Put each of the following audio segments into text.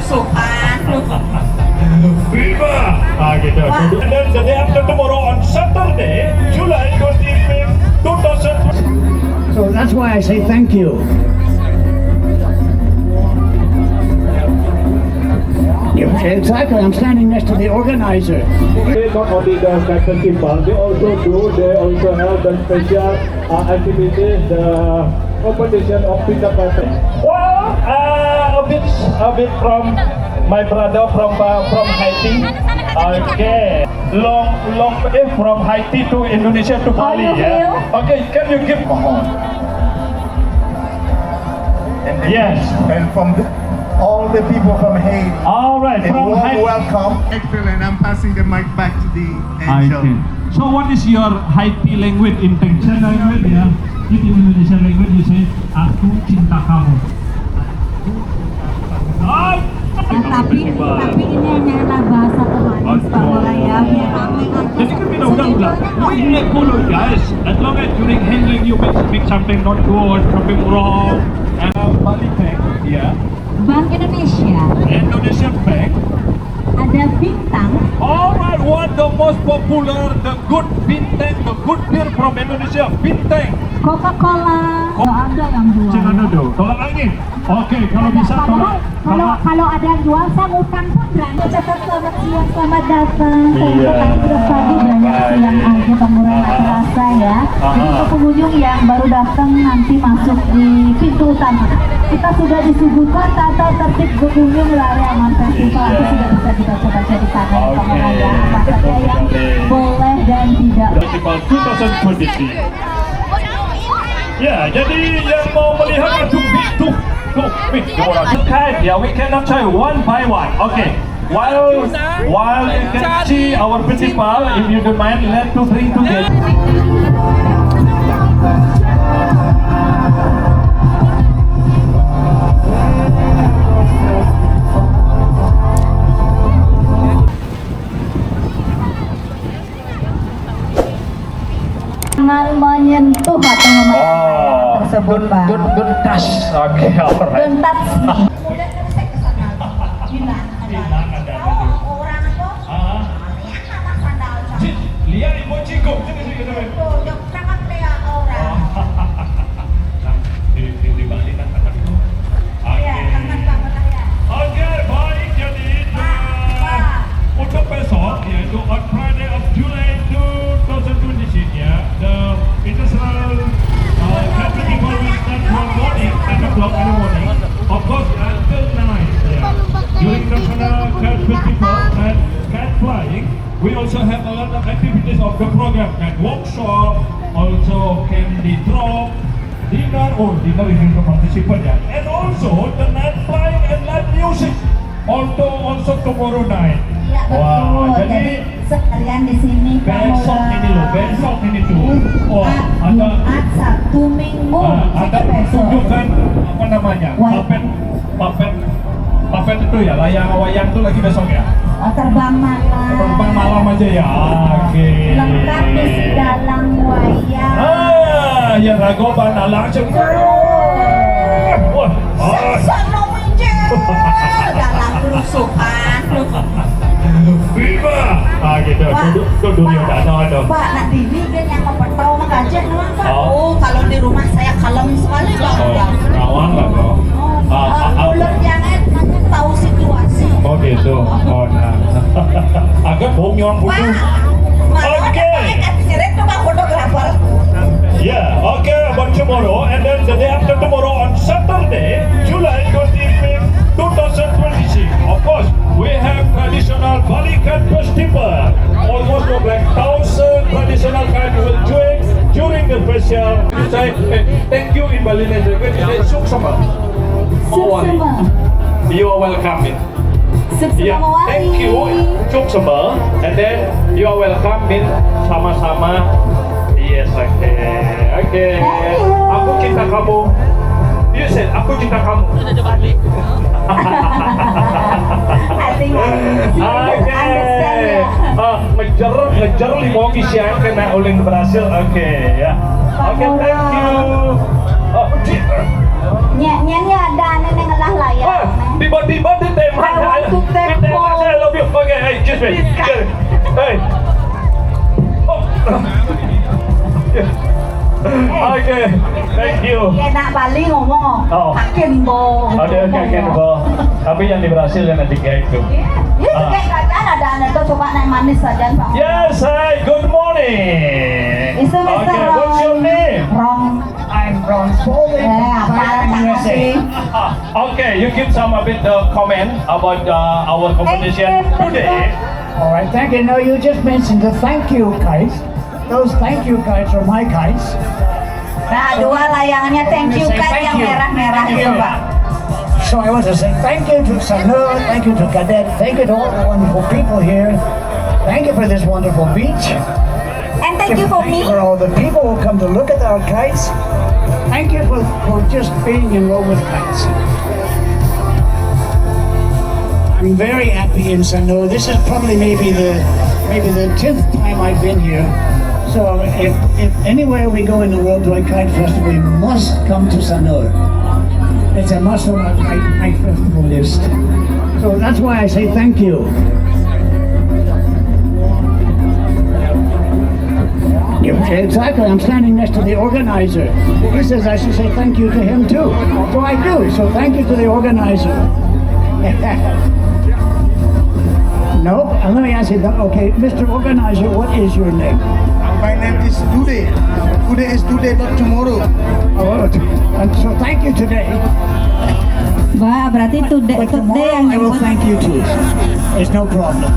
belusukan. Viva! Gitu. And then the day after tomorrow on Saturday, July 25th, 2020. So that's why I say thank you. Exactly, I'm standing next to the organizer. They not only the festival, they also have the special activities, the competition of pizza party. Well, a bit from my brother from Haiti. Okay, long way from Haiti to Indonesia to Bali. Yeah. Okay, can you give? Yes. And from all the people from Haiti, All right. and From warm Haiti. welcome. Excellent. I'm passing the mic back to the angel. Okay. So what is your Haiti language in Indonesian language ya? In Indonesian language you say aku cinta kamu. Tapi ini hanyalah bahasa pemanis Pak Bola ya. Jadi kan kita udah we follow guys. As long as during handling you make something not good, something wrong, and Bali Bank, ya. Bank Indonesia Indonesian Bank. ada bintang. Alright, what the most popular, the good bintang, the good beer from Indonesia, bintang. Coca-Cola. Ada yang jual. Jangan dulu, tolak lagi. Oke, kalau bisa tolak. Kalau ada yang jual, saya ngutang pun berani. Ucapkan selamat siang, selamat datang. Iya. Tadi banyak siang aja pemurah nggak terasa ya. Jadi untuk pengunjung yang baru datang nanti masuk di pintu utama. Kita sudah disuguhkan tata tertib pengunjung lari aman festival. Itu sudah bisa kita coba-coba di sana ya pemurah ya. Apa saja yang boleh dan tidak. Festival 2020. Ya, jadi yang mau melihat tuh, yeah, we cannot try one by one. Okay, while you can see our festival, if you don't mind, let's to bring together. Jangan menyentuh atau memainkan tersebut, Pak. Good touch. Okay, alright. Gentat. Lihat ibu cikgu, sini. Di Bali kan kataku. Oke, baik. Jadi untuk besok yaitu on Friday of July 2026 ya, the international cat festival will start from morning 10 o'clock in the morning, of course until 9. Yeah. During national cat festival and cat flying, we also have a lot of activities of the program, cat workshop, also candy drop, dinner is for participant ya, and also the night flying and live music, also tomorrow night. Iya betul. Jadi sekalian di sini besok ini tuh. Oh, ada Jumat, Sabtu, Minggu. ada pertunjukan apa namanya? Puppet itu ya, layang-wayang itu lagi besok ya. Terbang malam. Terbang malam aja ya. Oke. Lengkap di dalam wayang. Ya ragoban langsung. Wah, Sono Winjil. Dalam belusukan. Viva! Gitu. Duduk ada. Pak, nanti ini kan yang kepetau mengkajian doang, Pak. Oh. Oh, kalau di rumah saya kalem sekali, Pak. Kawan lah kok. Mulut jangan tahu situasi. Oh gitu. Oh nah. Agak bonyong Pak, butuh. Oke. Siret tuh Pak fotografer. Yeah, okay, but tomorrow and then the day after tomorrow on Saturday, July 25th, 2026. Of course, we have traditional Bali Cat Festival. Almost like 1,000 traditional cat will join during the festival. You say thank you in Balinese language. You say suksama. Mawali. You are welcome. Yeah, thank you, suksama. And then you are welcome in sama-sama. Yes, okay. Aku cinta kamu. You said, aku cinta kamu. Ngejar limau kisian kena ulin berhasil. Oke, ya. Oke, thank you. Nyanyi ada nenek ngelah layar. Tiba-tiba di tema wait. Hey. Oh. Okay, thank you. Enak Bali ngomong, Oh. kakin bo. Ada kakek bo. Tapi yang di Brasil yang nanti kayak itu. Ya, kayak kalian ada anekdot coba naik manis saja Pak. Yes, hi. Good morning. Itu Mr. Okay, what's your name? Ron. I'm Ron Foley from Apa Thailand, USA. Okay, you give some a bit comment about our competition today. All right, thank you. No, you just mentioned the thank you kites. Those thank you kites are my kites. Nah, dua layangannya thank you Say kan thank yang you. merah-merah Thank itu you. Pak. So I want to say thank you to Sanur, thank you to Cadet, thank you to all the wonderful people here. Thank you for this wonderful beach. And thank you for me. For all the people who come to look at our kites. Thank you for just being in love with kites. I'm very happy in Sanur. This is probably maybe the 10th time I've been here. So if anywhere we go in the World Toy Kite Festival, we must come to Sanur. It's a must on our kite festival list. So that's why I say thank you. Exactly, I'm standing next to the organizer. He says I should say thank you to him too. So I do, so thank you to the organizer. Nope, and let me ask you that. Okay, Mr. Organizer, what is your name? My name is Today. Today is today, not tomorrow. Oh, and so thank you today. Wah, berarti today But tomorrow I will thank you too. It's no problem.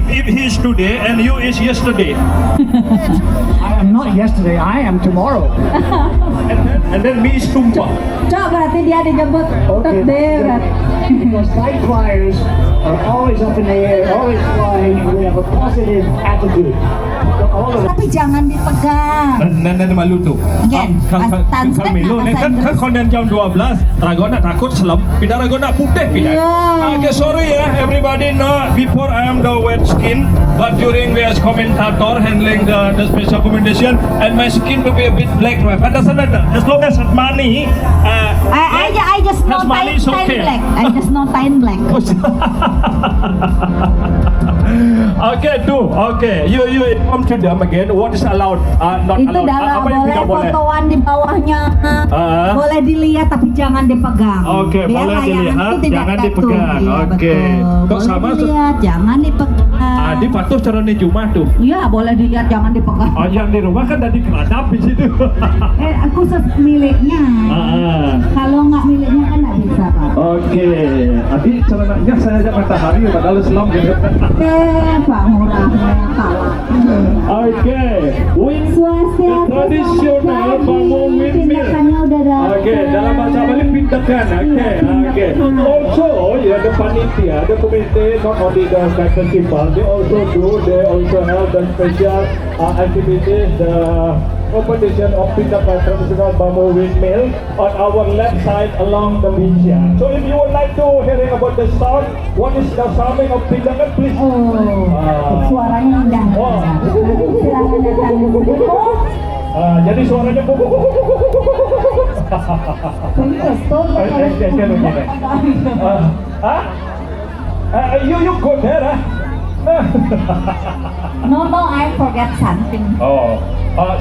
If he is today and you is yesterday, I am not yesterday, I am tomorrow. and then me is tomorrow. Cok, berarti dia dijemput Okay. today berarti. Because kite flyers are always up in the air, always flying, and we have a positive attitude. So all of Tapi jangan dipegang. Nan malu tu. Again, Kan translate Milo nak ni kan bahasa konden jam 12. Ragon nak takut selam. Pindah ragon nak putih pindah. Yeah. Okay, sorry ya, everybody know before I am the wet skin, but during we as commentator handling the special competition, and my skin will be a bit black. But doesn't matter. As long as money. I just know Has money time is okay. black. I just know time black. Okay, do. Okay, you inform to them again. What is allowed? Not Itu allowed. dalam Apa yang boleh tidak boleh? fotoan di bawahnya. Boleh dilihat tapi jangan dipegang. Oke, Biar boleh layangan dilihat, itu tidak jangan jatuh. dipegang. Iya, Oke. betul. Kok Boleh sama dilihat, jangan dipegang. Di patuh cara ni Jumah tuh. Iya, boleh dilihat, jangan dipegang. Oh, yang di rumah kan tadi keradap di situ. Khusus miliknya. Kalau nggak miliknya kan nggak bisa, Pak. Oke, tadi celananya saya ajak matahari padahal selam gitu. Pak murahnya kalah. Oke, wind Swastiastu tradisional bangun windmill. tindakannya udah ada. Oke, dalam bahasa Bali pindakan. Oke. Also, ya the panitia, the committee, not only the festival, they also have the special activities, the competition of pindakan traditional bamboo windmill on our left side along the beach here. So if you would like to hearing about the sound, what is the sounding of pindakan, please? Suaranya indah. Wah. Silakan datang di sini. Jadi suaranya Serius tuh. You go there, No, I forget something.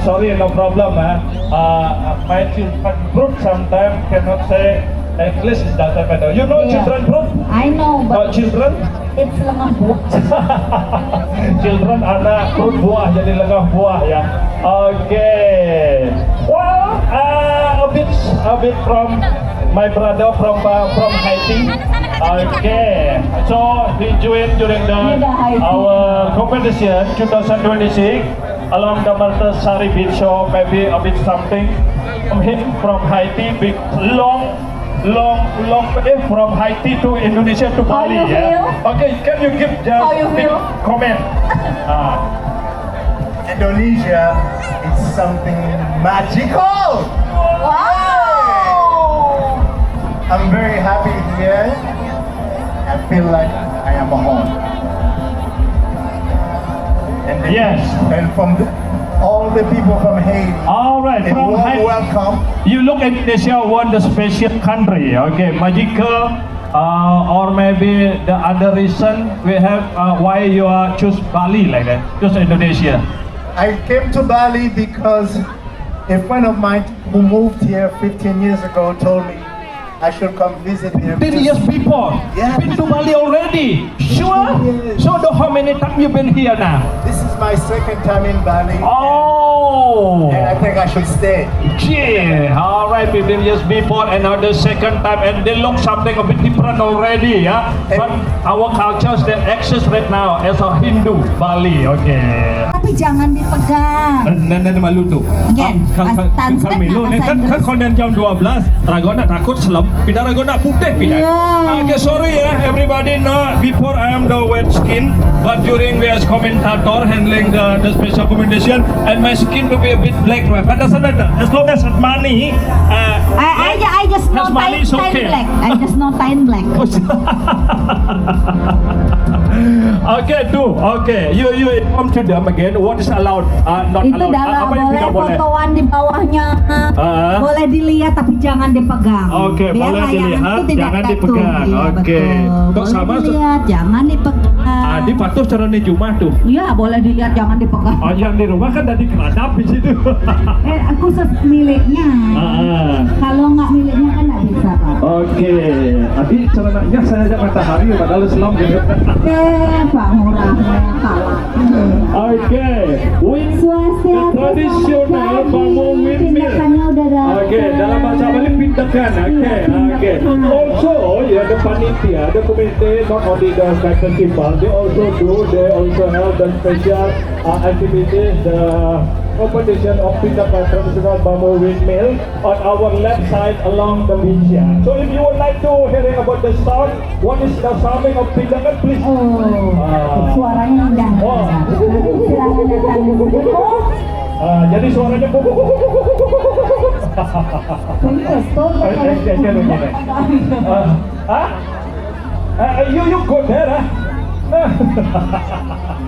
Sorry, no problem. My children group sometimes cannot say English is doesn't matter. You know Yeah. children group? I know, but Children? it's lengah buah. Children anak fruit buah jadi lengah buah ya. Okay. Well, a bit from my brother from Haiti. Okay. So he joined during our competition 2026 along the Martasari Beach. So maybe a bit something from him from Haiti. Big long from Haiti to Indonesia to Bali. you feel? Okay, can you give just How you big feel? comment? Indonesia is something magical. Wow. I'm very happy here. I feel like I am home. And Yes. And from all the people from Haiti, All right, a from warm Haiti. welcome. You look at Indonesia, one the special country. Okay, magical. or maybe the other reason we have why you are choose Bali like that, choose Indonesia. I came to Bali because a friend of mine who moved here 15 years ago told me I should come visit him. 10 years before, Yeah. been to Bali already. Sure? Yes. So how many times you been here now? This is my second time in Bali, Oh, and I think I should stay. yeah. All right, 15 years before, another second time, and they look something a bit different already, yeah. But our cultures that exist right now as a Hindu Bali, okay. Tapi jangan dipegang. Nan malu tu. Again, Kan Milo ni kan konden jam 12. Ragona takut selam. Pindah Ragona putih pindah. Yeah. Okay, sorry ya, everybody know before I am the wet skin, but during we as commentator handling the special commendation, and my skin to be a bit black. But doesn't matter. As long as it's money. I just know Has money is tan okay. black. I just know tan black. Okay, do. Okay, you come to them again. What is allowed? Not Itu allowed. dalam Apa yang boleh tidak boleh? fotoan di bawahnya. Boleh dilihat tapi jangan dipegang. Oke, Biar boleh layangan dilihat, itu tidak jangan jatuh. dipegang. Iya, Oke. betul. Kok Boleh sama dilihat, jangan dipegang. Di patuh cara di Jumat tuh. Iya, boleh dilihat, jangan dipegang. Oh, yang di rumah kan tadi keradap di situ. Aku miliknya. Kalau nggak miliknya kan nggak bisa, Pak. Oke, tadi celananya saya ajak matahari padahal selam gitu. Pak murahnya kalah. Oke, with Swastiastu, tradisional bambu windmill. tindakannya udah ada. Oke, dalam bahasa Bali pindakan. Oke. Also, ya the panitia, the committee, not only the festival, they also have the special activities, the competition of pindakan traditional bamboo windmill on our left side along the beach here. So if you would like to hearing about the sound, what is the sounding of pindakan, please? Suaranya indah. Oh. Silakan datang di sini. Jadi suaranya you go there,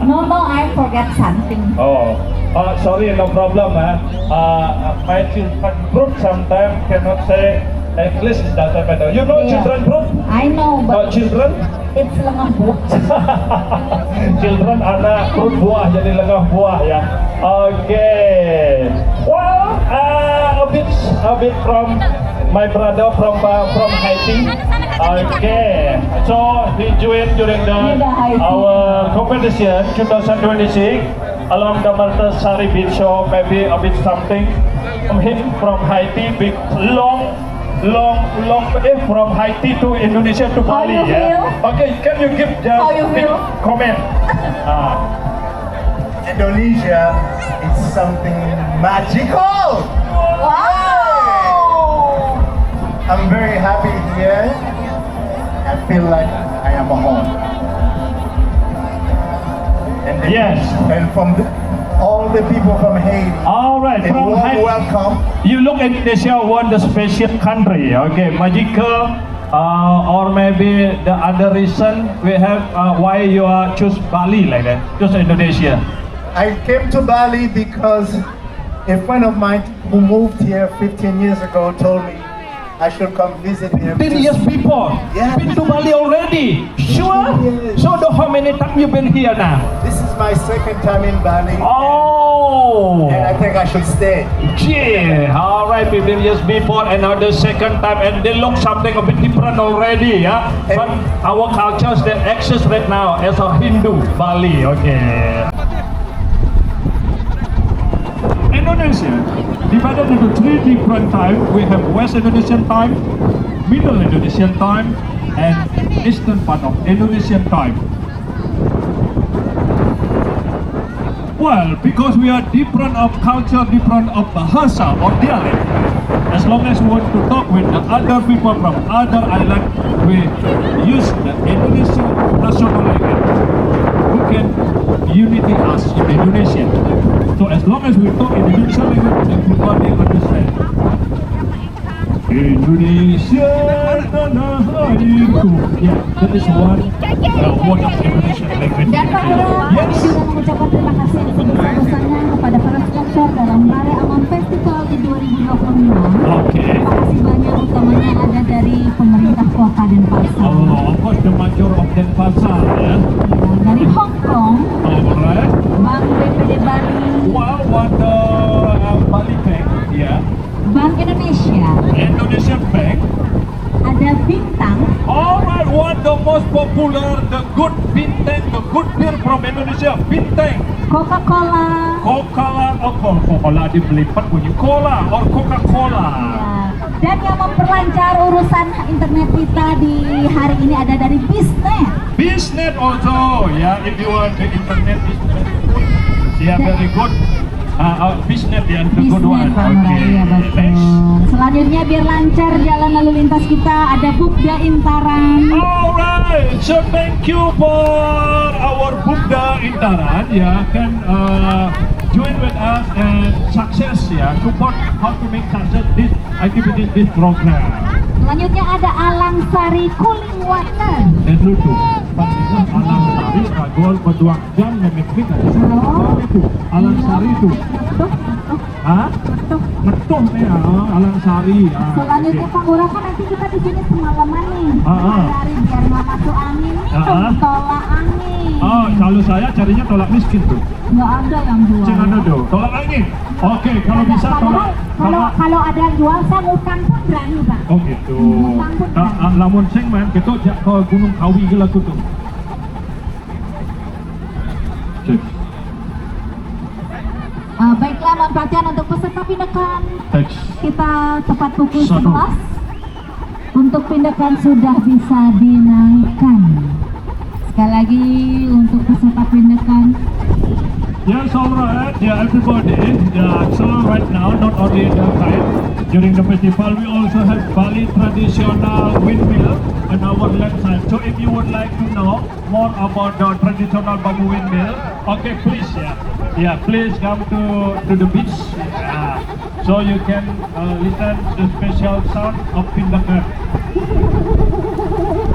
No, I forget something. Sorry, no problem. My children group sometimes cannot say English, doesn't matter. You know Yeah. children group? I know, but Children? it's lengah buah. Children anak perut buah jadi lengah buah ya. Okay. Well, a bit from my brother from Haiti. Okay. So he joined during our competition 2026 along the Maltasari beach. So maybe a bit something from him from Haiti. Big long from Haiti to Indonesia to How Bali. you Yeah. feel? Okay, can you give just How you big feel? comment? Indonesia is something magical. Wow! I'm very happy here. I feel like I am home. And Yes. And from all the people from Haiti, All right, a from warm Haiti. welcome. You look at Indonesia, one the special country, okay, magical, or maybe the other reason we have why you are choose Bali like that, choose Indonesia. I came to Bali because a friend of mine who moved here 15 years ago told me I should come visit him. 10 years before, Yeah. been to Bali already. Sure? Yes. So how many times you been here now? This is my second time in Bali, Oh, and I think I should stay. yeah. All right, 15 years before, another second time, and they look something a bit different already, yeah. But our cultures that exist right now as a Hindu Bali, okay. Indonesia divided into 3 different times. We have West Indonesian time, Middle Indonesian time, and Eastern part of Indonesian time. Well, because we are different of culture, different of bahasa or dialect. As long as we want to talk with the other people from other island, we use the Indonesian national language, who can unity us in Indonesia. So as long as we talk in Indonesian language, everybody understand. Indonesia tanah airku. Yeah, that is one word of Indonesian language. Dan Pak Lurah, Yes. kami juga mengucapkan terima kasih sebesar-besarnya kepada para sponsor dalam Bare Aman Festival di 2025. Okay. Terima kasih banyak, utamanya ada dari pemerintah Kota Denpasar. Denpasar ya. Dari Hong Kong, Alright. Bank BPD Bali, Wow, what Bali Bank ya. Bank Indonesia, Indonesian Bank. ada Bintang, Alright, what the most popular, the good Bintang, the good beer from Indonesia, Bintang. Coca-Cola, Coca-Cola, oh Coca-Cola di Melipat bunyi Cola or Coca-Cola. ya. Dan yang memperlancar urusan internet kita di hari ini ada dari Bisnet. Business also, yeah, if you want the internet business, yeah, very good. Business yang the good one. Bisnet, iya betul. Next. Selanjutnya biar lancar jalan lalu lintas kita ada Bukda Intaran. Alright, so thank you for our Bukda Intaran. Yeah, can join with us and success. Yeah, support how to make success this activity, this program. Selanjutnya ada Alang Sari Cooling Water. Dan lucu, pas itu Alang Sari Ragol berduang jam memikir itu Alang Sari itu. Hah? Betul nih ya, Alang Sari. Selanjutnya Pak Lurah kan nanti kita di sini semalaman nih. Cari biar nggak masuk angin, tolak angin. Oh, kalau saya carinya tolak miskin tuh. Nggak ada yang jual. Jangan ada tuh, tolak angin. Oke, kalau Ada, bisa tolak. kalau ada yang jual saya ngutang pun berani Pak. Oh gitu. Lamun sing man, kita jak ke Gunung Kawi ke lagu tuh. Cek. Baiklah, mohon perhatian untuk peserta pindakan. Teks. Kita tepat pukul Satu. 11. Untuk pindakan sudah bisa dinaikkan. Sekali lagi untuk peserta pindakan. Yes, alright. Yeah, everybody. Yeah, so right now, not only the time during the festival, we also have Bali traditional windmill on our website. So if you would like to know more about the traditional bamboo windmill, okay, please, yeah, please come to the beach. Yeah. So you can listen the special sound of Pindakan.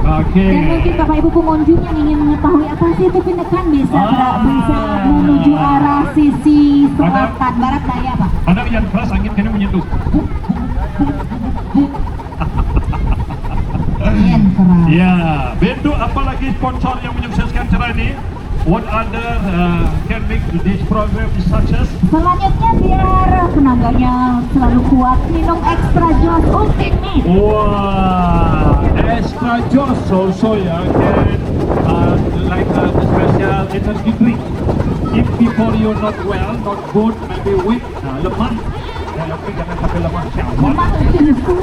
Oke. Dan mungkin Bapak Ibu pengunjung yang ingin mengetahui apa sih itu pindakan bisa bisa menuju arah sisi selatan barat daya Pak. Ada yang keras angin kena menyentuh. Yang keras. Ya, Bendu apalagi sponsor yang menyukseskan acara ini? What other can make this program a success? Selanjutnya biar tenaganya selalu kuat, minum extra joss ultimate. Wah, extra joss also ya, can like the special energy drink. If before you not well, not good, maybe weak, lemah. Ya, tapi jangan sampai lemah, siapa? Memang itu.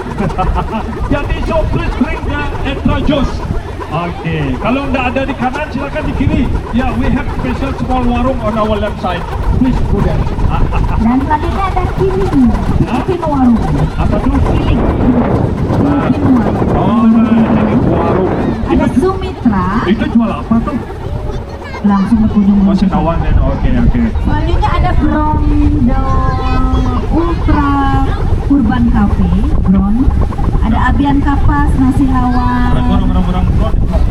Jadi so please drink the extra joss. Oke, kalau nggak ada di kanan silakan di kiri. Ya, we have special small warung on our website. Please go there. Dan selanjutnya ada killing, bikin warung. Apa tuh? Killing, bikin warung. Oh, nah, jadi warung. Ada Sumitra, Itu jual apa tuh? langsung berkunjung. Oh, senawan dan oke. Selanjutnya ada Brondo Ultra Urban Cafe, Bron. Ada Abian Kapas, nasi lawar. Orang-orang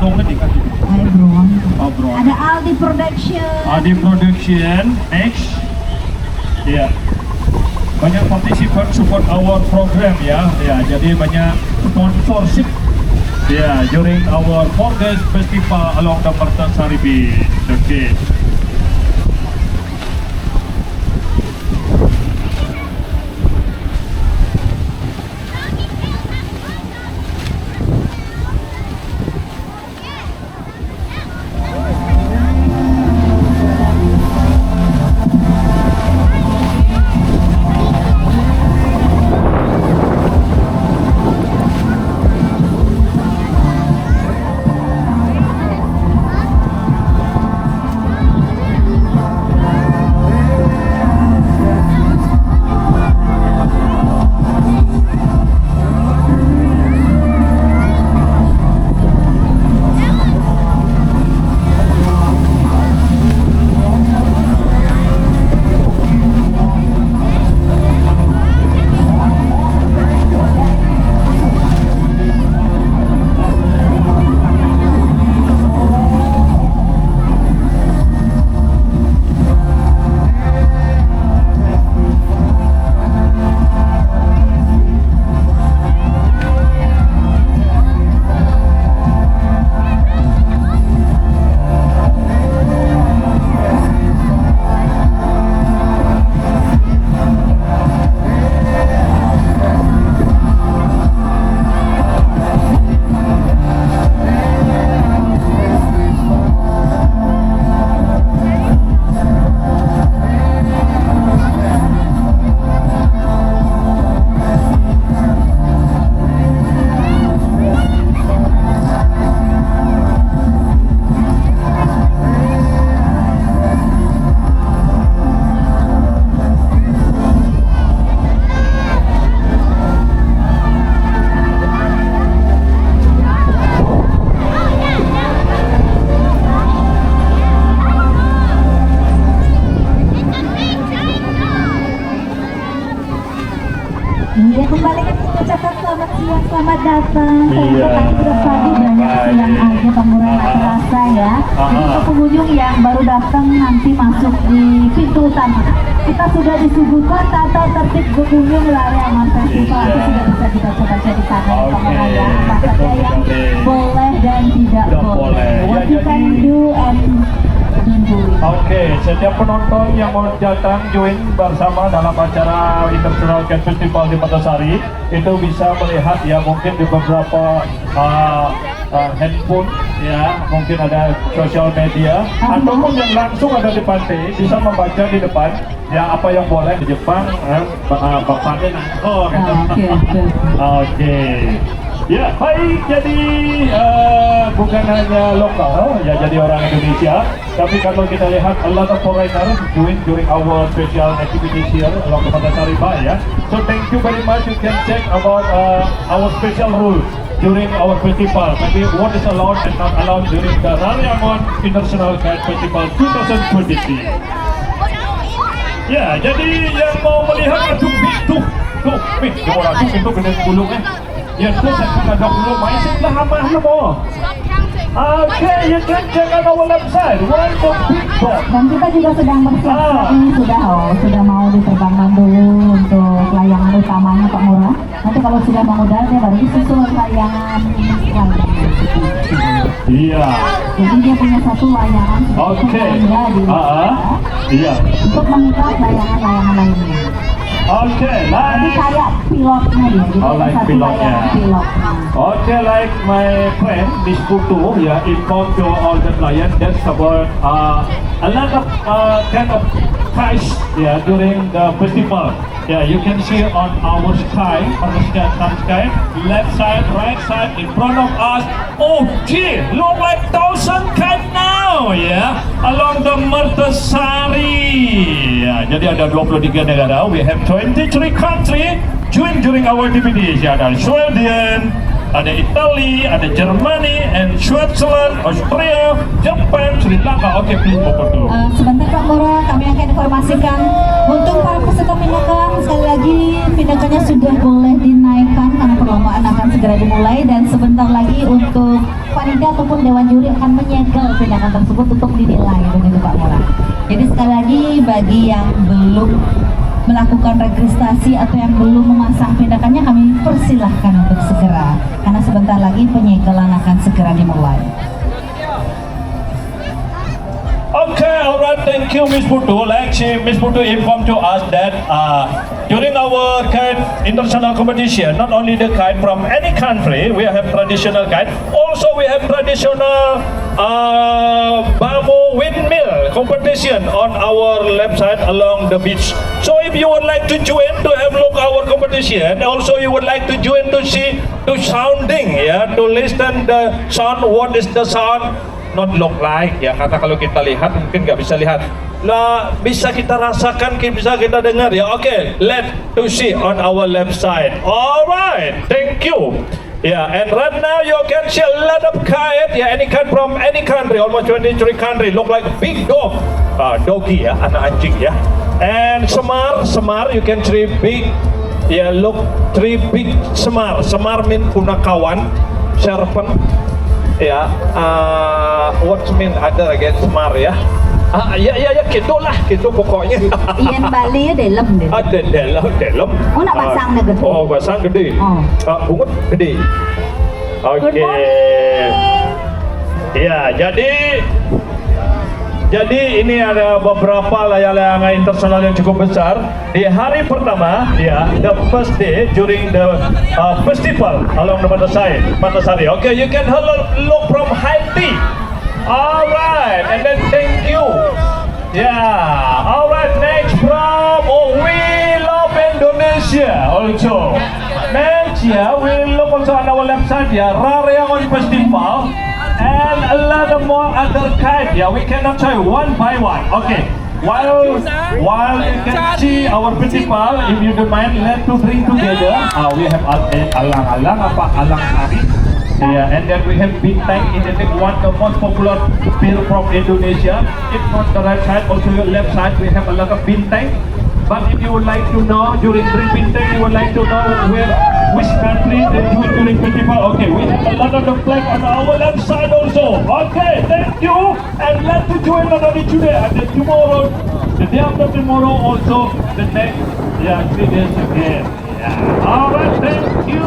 dongnya dikasih. Ada Bron. Oh, bro. Ada Aldi Production. Adi Production, next. Ya. Banyak partisipan support our program ya. Ya, jadi banyak sponsorship. Ya, during our 4 days festival along the Mertasari Beach. Okay. pengunjung yang baru datang nanti masuk di pintu utama. Kita sudah disuguhkan tata tertib pengunjung area Aman Festival. Itu sudah bisa kita coba cari sana ya Pak Mora ya. Apa saja yang boleh dan tidak boleh. What you can do and don't do it. Oke, setiap penonton yang mau datang join bersama dalam acara International Cat Festival di Matasari itu bisa melihat ya mungkin di beberapa handphone ya, mungkin ada sosial media ataupun yang langsung ada di pantai bisa membaca di depan ya apa yang boleh di Jepang bapaknya nangkor gitu. Oke. Ya baik, jadi bukan hanya lokal ya, jadi orang Indonesia, tapi kalau kita lihat a lot of foreigners during our special activities here along the Matasari Bay ya. So thank you very much. You can check about our special rules during our festival. Maybe what is allowed and not allowed during the Rariangon International Kite Festival 2023. Ya, jadi yang mau melihat tuh, orang itu gede bulu ya tuh saya ada bulu main sebelah hamah lu mau. Okay, you can check out our website. One for big box. Dan kita juga sedang bersiap ini sudah mau diterbangkan dulu untuk layangan utamanya Pak Mora. Nanti kalau sudah mengudara dia baru disusul layangan lainnya. Iya. Jadi dia punya satu layangan. Oke. Iya. Untuk mengikat layangan lainnya. Oke, Jadi kayak pilotnya dia. Jadi like satu pilotnya. layangan pilotnya. Okay, like my friend Miss Putu, yeah, informed to all the clients that's about a lot of kind of kites, yeah, during the festival. Yeah, you can see on our sky, on the sky, left side, right side, in front of us. Oh, gee, look like 1,000 kites now, yeah, along the Mertasari. Yeah, jadi ada 23 negara. We have 23 countries join during our activities. Ya, ada Sweden, ada Italy, ada Germany, and Switzerland, Austria, Japan, Sri Lanka. Oke, please Bapak dulu. Sebentar Pak Mora, kami akan informasikan untuk para peserta pindakan. Sekali lagi pindakannya sudah boleh dinaikkan karena perlombaan akan segera dimulai, dan sebentar lagi untuk panitia ataupun dewan juri akan menyegel pindakan tersebut untuk dinilai begitu Pak Mora. Jadi sekali lagi bagi yang belum melakukan registrasi atau yang belum memasang pindakannya, kami persilahkan untuk segera karena sebentar lagi penyegelan akan segera dimulai. Okay, alright, thank you, Miss Putu. Like Miss Putu informed to us that during our kite international competition, not only the kite from any country, we have traditional kite. Also, we have traditional bamboo windmill competition on our left side along the beach. So, if you would like to join to have look our competition, also you would like to join to see to sounding, yeah, to listen the sound. What is the sound? Not look like ya, karena kalau kita lihat mungkin nggak bisa lihat lah, bisa kita rasakan, bisa kita dengar ya. Oke, let's to see on our left side. Alright, thank you. Yeah, and right now you can see a lot of kite, yeah, any kite from any country, almost 23 country, look like big dog, doggy ya, anak anjing ya. And semar, you can see big, yeah, look 3 big semar mean punakawan, serpent. Ya, what mean ada again semar ya? Ya, gitulah, gitu pokoknya. Iyan Bali ya dalam deh. Ada dalam. Oh, nak basang dah gede. Oh, basang gede. Oh. Bungut gede. Oke. Ya, jadi ini ada beberapa layang-layang internasional yang cukup besar. Di hari pertama, ya, the first day during the festival along the Matasari. Okay, you can look from Haiti. Alright, and then thank you. Yeah, alright, next from We Love Indonesia also. Next, yeah, we look also on our left side, yeah, Rariangon Festival. And a lot of more other kites. Yeah, we cannot show you one by one. Okay. While you can see our festival, if you don't mind, let's to bring together. We have alang-alang sari. Yeah, and then we have bintang. It is one of the most popular beer from Indonesia. If not the right side, also your left side, we have a lot of bintang. But if you would like to know during drink bintang, you would like to know which country they do during festival. Okay, we have a lot of the flag on our left side also. Okay, thank you. And let's join another today and then tomorrow, the day after tomorrow also, the next, 3 days again. Yeah. All right, thank you.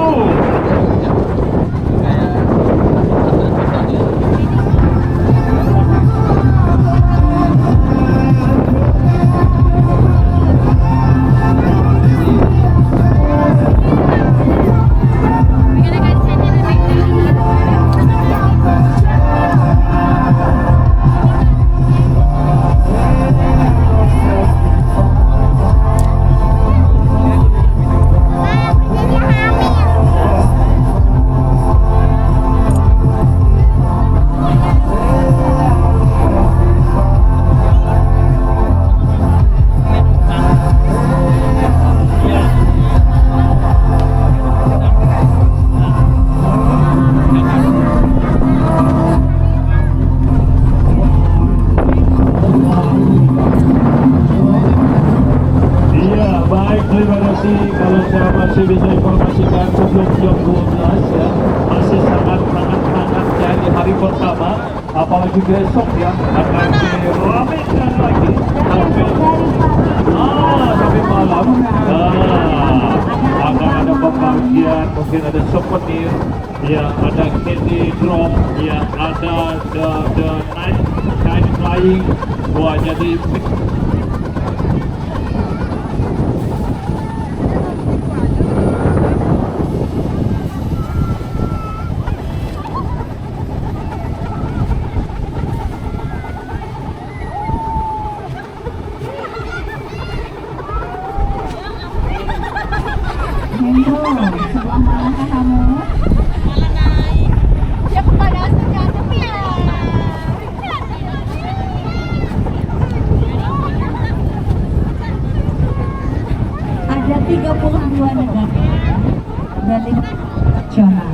Terima kasih. Kalau saya masih bisa informasikan sebelum jam 12 ya, masih sangat-sangat hangatnya di hari pertama, apalagi besok ya akan diramekan lagi sampai malam. Akan ada pembagian, mungkin ada souvenir, ya ada candy drop, ya ada the night flying, buat jadi Hendro, sebelah manakah kamu? Ya kepada saja tapi ya. Ada 32 negara dan 5 nasional.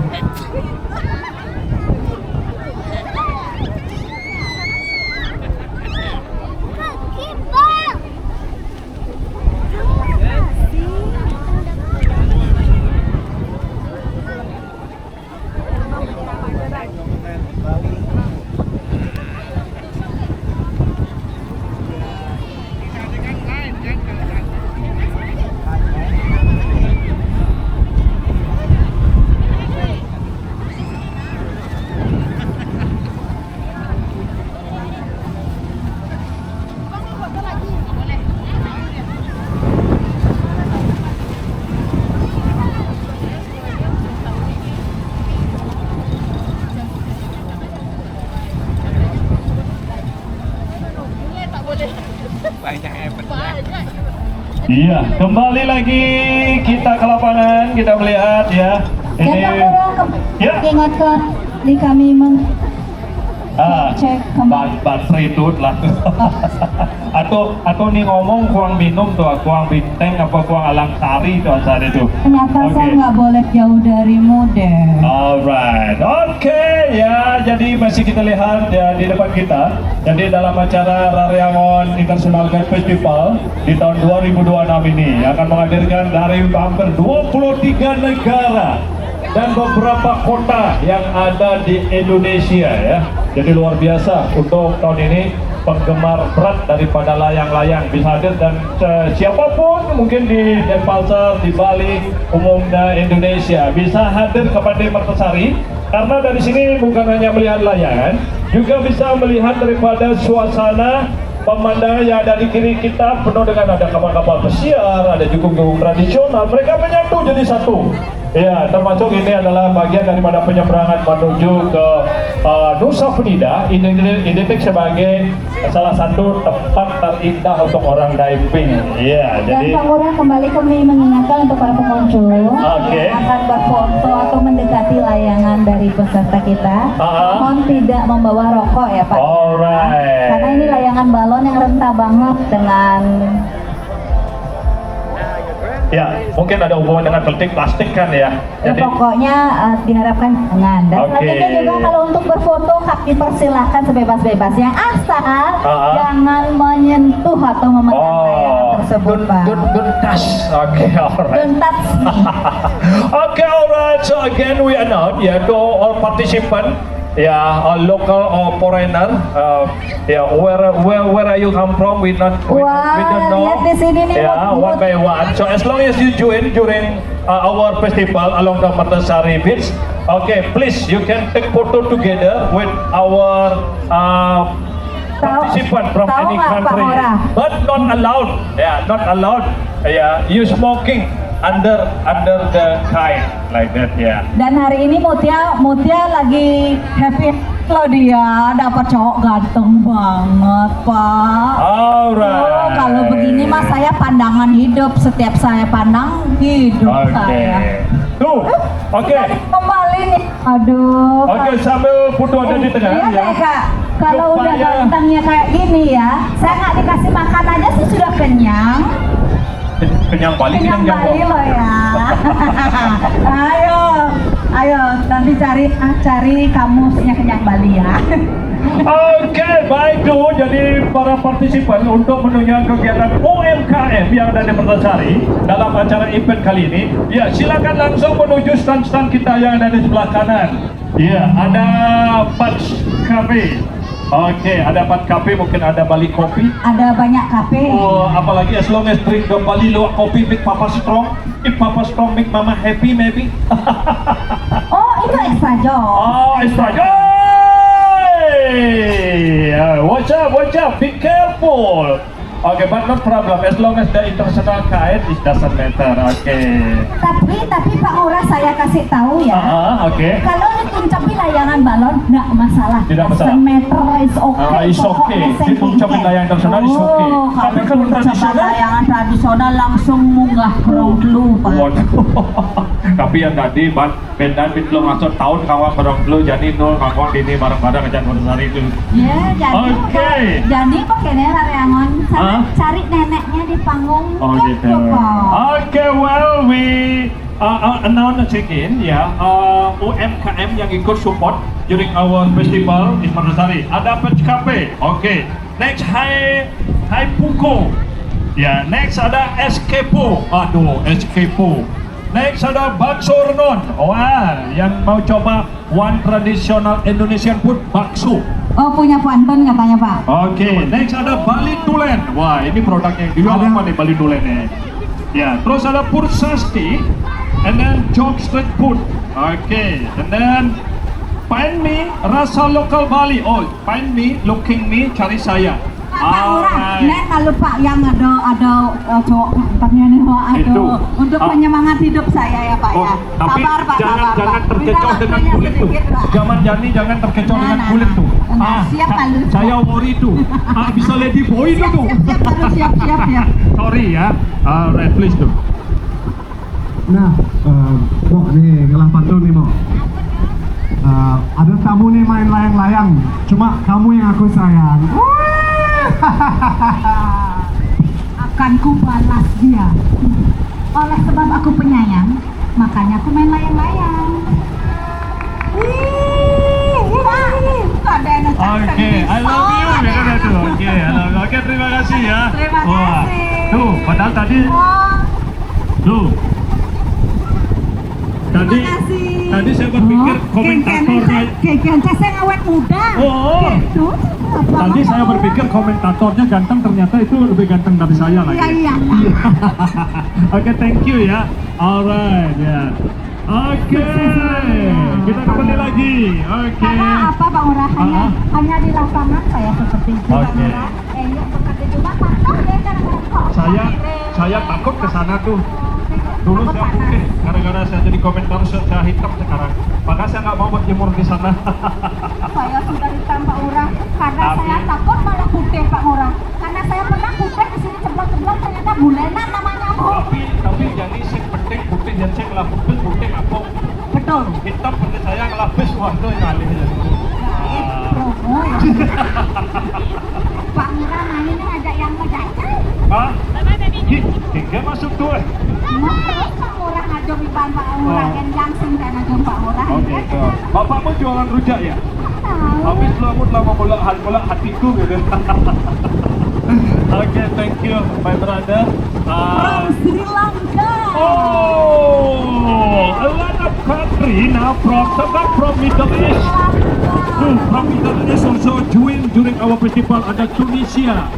Iya, kembali lagi kita ke lapangan, kita melihat ya. Ini ya. Ingatkan di kami cek baterai itu lah. atau nih ngomong kuang minum tuh, kuang binteng apa kuang alang sari tuh asal itu. Ternyata saya nggak boleh jauh darimu deh. Alright, oke ya. Jadi masih kita lihat ya di depan kita. Jadi dalam acara Rariangon International Guide Festival di tahun 2026 ini akan menghadirkan dari hampir 23 negara dan beberapa kota yang ada di Indonesia ya. Jadi luar biasa untuk tahun ini, penggemar berat daripada layang-layang bisa hadir, dan siapapun mungkin di Denpasar, di Bali, umumnya Indonesia bisa hadir ke Pantai Mertasari, karena dari sini bukan hanya melihat layangan, juga bisa melihat daripada suasana pemandangan yang ada di kiri kita penuh dengan ada kapal-kapal pesiar, ada jukung-jukung tradisional, mereka menyatu jadi satu. Ya, termasuk ini adalah bagian daripada penyeberangan menuju ke Nusa Penida, identik sebagai salah satu tempat terindah untuk orang diving. Ya, Dan jadi Kang Ura, kembali kami mengingatkan untuk para pengunjung yang akan berfoto atau mendekati layangan dari peserta kita, mohon tidak membawa rokok ya Pak. Alright. Karena ini layangan balon yang rentah banget dengan ya, mungkin ada hubungan dengan plastik kan ya. ya, pokoknya diharapkan jangan. Dan selanjutnya juga kalau untuk berfoto hak dipersilahkan sebebas-bebasnya, asal jangan menyentuh atau memegang layangan tersebut, Pak. Don't touch. Okay, alright. Don't touch me. Okay, alright. So again we announce to all participants yeah, a local or foreigner. Yeah, where are you come from? We don't know. Lihat di sini nih, Yeah, one by one. So as long as you join during our festival along the Mertasari Beach, okay, please you can take photo together with our participant from tahu any nggak, Pak country, Ngurah? but not allowed. Yeah, not allowed. Yeah, you smoking under the kite like that. Yeah. Dan hari ini Mutia lagi happy loh, dia dapat cowok ganteng banget, Pak. Alright. Oh, kalau begini mah saya pandangan hidup, setiap saya pandang hidup saya. Okay. Tuh, oke. Kembali nih, aduh. Oke, sambil foto ada di tengah Iya ya. deh, Kak. Kalau udah Supaya- gantengnya kayak gini ya, saya nggak dikasih makan aja sih sudah kenyang. Kenyang Bali, Kenyang Bali loh ya. Ayo, nanti cari kamusnya Kenyang Bali ya. Oke, baik tuh. Jadi para partisipan untuk menunjang kegiatan UMKM yang ada di Mertasari dalam acara event kali ini, ya silakan langsung menuju stand-stand kita yang ada di sebelah kanan. Ya, ada Patch Cafe. Oke, ada Pat Cafe, mungkin ada Bali Kopi. Ada banyak kafe. Oh, apalagi as long as drink the Bali Luwak Kopi make Papa strong. If Papa strong make Mama happy maybe. Oh, itu extra job. Oh, it's like, hey! Watch out, be careful. Okay, but no problem. As long as the international kite, it doesn't matter. Okay. Tapi Pak Ngurah, saya kasih tahu ya. Okay. Kalau dituncapi layangan balon, nggak masalah. Tidak masalah. Semeter is okay. It's okay. Pokoknya Dituncapi sengkengke. layangan internasional is okay. Oh, Tapi kalau kalau tuncapan tradisional? layangan tradisional langsung munggah kerong dulu, Pak. Waduh. Tapi yang tadi, benda belum masuk tahun kawan bareng dulu, jadi nol kawan ini bareng-bareng aja Mertasari itu. Ya, jadi Oke. jadi pakai layangan sana Hah? cari neneknya di panggung. Oh gitu. Okay, well we announce again ya, UMKM yang ikut support during our festival di Mertasari. Ada Patch Cafe. Okay. Next Hai Puko. Ya, next ada Eskepo. Aduh, Eskepo. Next ada bakso Renon. Wah, yang mau coba one traditional Indonesian food, bakso. Oh, punya Puanton katanya, Pak. Oke, next ada Bali Tulen. Wah, ini produknya yang dijual apa nih Bali Tulen nih? Ya, terus ada Pursasti, and then Jog Street Food. Oke, and then Find Me rasa lokal Bali. Oh, find me, looking me, cari saya. Pak Ngurah, Nek kalau Pak yang ada cowok gantengnya nih, Pak, Itu. untuk penyemangat hidup saya ya, Pak Oh, ya. tapi Sabar, Pak, jangan sabar, jangan Pak. terkecoh Minta dengan waktunya kulit tuh. sedikit, Pak. Zaman Jani jangan terkecoh Nah, dengan nah, kulit nah. tuh. Nah, siap, Pak Lus. Saya worry tuh. Bisa lady boy itu tuh. Siap, Pak Lus, siap. Sorry ya. Alright, please tuh. Nah, Mo nih ngelah pantun nih Mo. Ada tamu nih main layang-layang, cuma kamu yang aku sayang. Akan ku balas dia. Oleh sebab aku penyayang, makanya aku main layang-layang. Oke, I love you, gitu deh tuh. Oke, I love you. Oke, terima kasih ya. Terima Wah, kasih. tuh, padahal tadi, tuh. Tadi saya berpikir komentatornya. Kayaknya saya ngawet muda. Oh. Gitu. Tadi saya berpikir komentatornya ganteng, ternyata itu lebih ganteng dari saya lagi. Iya. Oke, thank you ya. Alright, ya. Oke, kita kembali lagi. Oke. Karena apa, Pak Ngurah? Hanya di lapangan saya seperti itu, Pak Oke. Ngurah. Yuk bekerja juga kantor deh kadang-kadang. Saya takut ke sana tuh. Dulu saya putih, gara-gara saya jadi komentator saya hitam sekarang. Maka saya nggak mau berjemur di sana. Saya sudah hitam, Pak Ngurah. Karena Tapi- saya takut malah putih, Pak Ngurah. Karena saya pernah putih di sini ceblok-ceblok ternyata bulenan namanya, Bu. tapi jadi sing penting putih dan saya ngelapis putih apa? Betul. Hitam penting saya ngelapis waduh kali. Promo ya. Pak Ngurah mainnya ada yang ngejajan. Hah? Hingga masuk tuh. Mau terus Pak Ngurah ngajong iban Pak Ngurah Oh. yang langsung dan ngajong Pak Ngurah. Oke, Ya, bapakmu jualan rujak ya? tahu. Habis lama bolak hatiku gitu. Oke, thank you my brother. From Sri Lanka. Oh, a lot of country now from Middle East. Lanka. our festival ada Tunisia,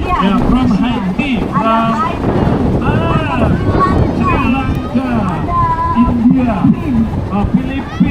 Iya, from Haiti, ada from Sri Lanka, India, Philippines.